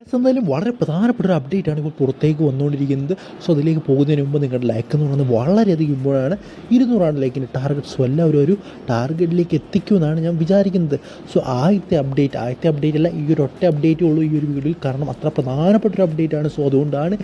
എന്തായാലും വളരെ പ്രധാനപ്പെട്ട ഒരു അപ്ഡേറ്റ് ആണ് ഇപ്പോൾ പുറത്തേക്ക് വന്നുകൊണ്ടിരിക്കുന്നത്. സോ അതിലേക്ക് പോകുന്നതിന് മുമ്പ് നിങ്ങളുടെ ലൈക്ക് എന്ന് പറയുന്നത് വളരെയധികം ഇമ്പോർട്ടൻ്റ് ആണ്. 200 ലൈക്കിൻ്റെ ടാർഗറ്റ്. സോ എല്ലാവരും ഒരു ടാർഗറ്റിലേക്ക് എത്തിക്കുമെന്നാണ് ഞാൻ വിചാരിക്കുന്നത്. സോ ആദ്യത്തെ അപ്ഡേറ്റ് അല്ല, ഈ ഒരു ഒറ്റ അപ്ഡേറ്റേ ഉള്ളൂ ഈ ഒരു വീഡിയോയിൽ. കാരണം അത്ര പ്രധാനപ്പെട്ട ഒരു അപ്ഡേറ്റ് ആണ്. സോ അതുകൊണ്ടാണ്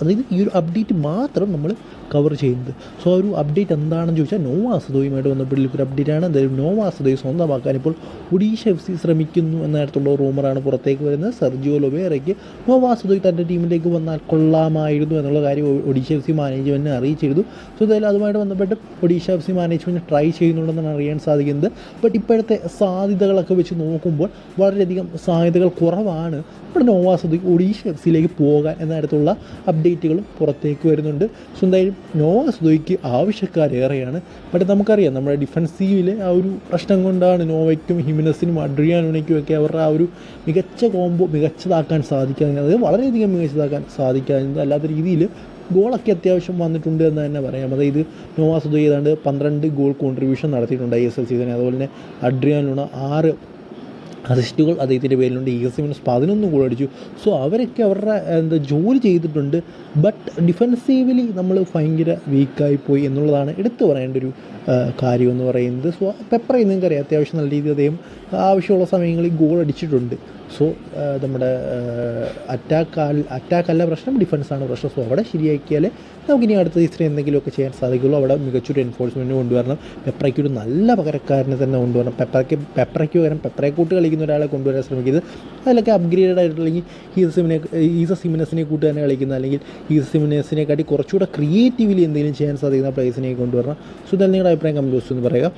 അതായത് ഈ ഒരു അപ്ഡേറ്റ് മാത്രം നമ്മൾ കവർ ചെയ്യുന്നത്. സോ ഒരു അപ്ഡേറ്റ് എന്താണെന്ന് ചോദിച്ചാൽ നോവ സദോയുമായിട്ട് ബന്ധപ്പെട്ടുള്ള ഒരു അപ്ഡേറ്റ് ആണ്. എന്തായാലും നോവ സദോയ് സ്വന്തമാക്കാൻ ഇപ്പോൾ ഒഡീഷ FC ശ്രമിക്കുന്നു എന്ന തരത്തിലുള്ള റൂമറാണ് പുറത്തേക്ക് വരുന്നത്. സെർജിയോ ലൊബേറയ്ക്ക് നോവ സദോയ് തൻ്റെ ടീമിലേക്ക് വന്നാൽ കൊള്ളാമായിരുന്നു എന്നുള്ള കാര്യം ഒഡീഷ FC മാനേജ്മെൻറ്റിനെ അറിയിച്ചിരുന്നു. സോ എന്തായാലും അതുമായിട്ട് ബന്ധപ്പെട്ട് ഒഡീഷ FC മാനേജ്മെൻറ്റ് ട്രൈ ചെയ്യുന്നുണ്ടെന്നാണ് അറിയാൻ സാധിക്കുന്നത്. ബട്ട് ഇപ്പോഴത്തെ സാധ്യതകളൊക്കെ വെച്ച് നോക്കുമ്പോൾ വളരെയധികം സാധ്യതകൾ കുറവാണ് ഇവിടെ നോവ സദോയ് ഒഡീഷ FCയിലേക്ക് പോകാൻ എന്ന തരത്തിലുള്ള അപ്ഡേറ്റുകളും പുറത്തേക്ക് വരുന്നുണ്ട്. സോ എന്തായാലും നോവ സദോയ്ക്ക് ആവശ്യക്കാരേറെയാണ്. ബട്ട് നമുക്കറിയാം നമ്മുടെ ഡിഫൻസീവിലെ ആ ഒരു പ്രശ്നം കൊണ്ടാണ് നോവയ്ക്കും ഹിമിനസിനും അഡ്രിയാനോയ്ക്കും ഒക്കെ അവരുടെ ആ ഒരു മികച്ച കോംബോ മികച്ചതാക്കാൻ സാധിക്കാതെ, അതായത് വളരെയധികം മികച്ചതാക്കാൻ സാധിക്കാതെ, അല്ലാത്ത രീതിയിൽ ഗോളൊക്കെ അത്യാവശ്യം വന്നിട്ടുണ്ട് എന്ന് തന്നെ പറയാം. അതായത് നോവ സദോയ് ഏതാണ്ട് 12 ഗോൾ കോൺട്രിബ്യൂഷൻ നടത്തിയിട്ടുണ്ട് ISL സീസണിൽ. അതുപോലെ തന്നെ അഡ്രിയാൻ ലൂണ 6 അസിസ്റ്റുകൾ അദ്ദേഹത്തിൻ്റെ പേരിലുണ്ട്. ഈഗസിമിനസ് 11 ഗോൾ അടിച്ചു. സോ അവരൊക്കെ അവരുടെ ജോലി ചെയ്തിട്ടുണ്ട്. ബട്ട് ഡിഫെൻസീവലി നമ്മൾ ഭയങ്കര വീക്കായിപ്പോയി എന്നുള്ളതാണ് എടുത്തു പറയേണ്ട ഒരു കാര്യമെന്ന് പറയുന്നത്. സോ പെപ്പറെ നിങ്ങൾക്കറിയാം, അത്യാവശ്യം നല്ല രീതിയിൽ അദ്ദേഹം ആവശ്യമുള്ള സമയങ്ങളിൽ ഗോൾ അടിച്ചിട്ടുണ്ട്. സോ നമ്മുടെ അറ്റാക്കല്ല പ്രശ്നം, ഡിഫൻസാണ് പ്രശ്നം. സോ അവിടെ ശരിയാക്കിയാൽ നമുക്കിനി അടുത്ത സീസണിൽ എന്തെങ്കിലുമൊക്കെ ചെയ്യാൻ സാധിക്കുള്ളൂ. അവിടെ മികച്ചൊരു എൻഫോഴ്സ്മെൻറ്റ് കൊണ്ടുവരണം. പെപ്രയ്ക്ക് ഒരു നല്ല പകരക്കാരനെ തന്നെ കൊണ്ടുവരണം. പെപ്രയ്ക്ക് പകരം പെപ്രയെക്കൂട്ട് കളിക്കുന്ന ഒരാളെ കൊണ്ടുവരാൻ ശ്രമിക്കുന്നത്. അതിലൊക്കെ അപ്ഗ്രേഡഡ് ആയിട്ടുള്ളെങ്കിൽ ഈസ സിമിനസിനെ കൂട്ട് തന്നെ കളിക്കുന്ന, അല്ലെങ്കിൽ ഈസ സിമിനസിനെക്കാട്ടി കുറച്ചുകൂടെ ക്രിയേറ്റീവ്ലി എന്തെങ്കിലും ചെയ്യാൻ സാധിക്കുന്ന പ്ലേസിനെ കൊണ്ടുവരണം. സോ ഇതെല്ലാം നിങ്ങളുടെ അഭിപ്രായം കമൻറ്റ് ബോക്സിൽ ഒന്ന് പറയുക.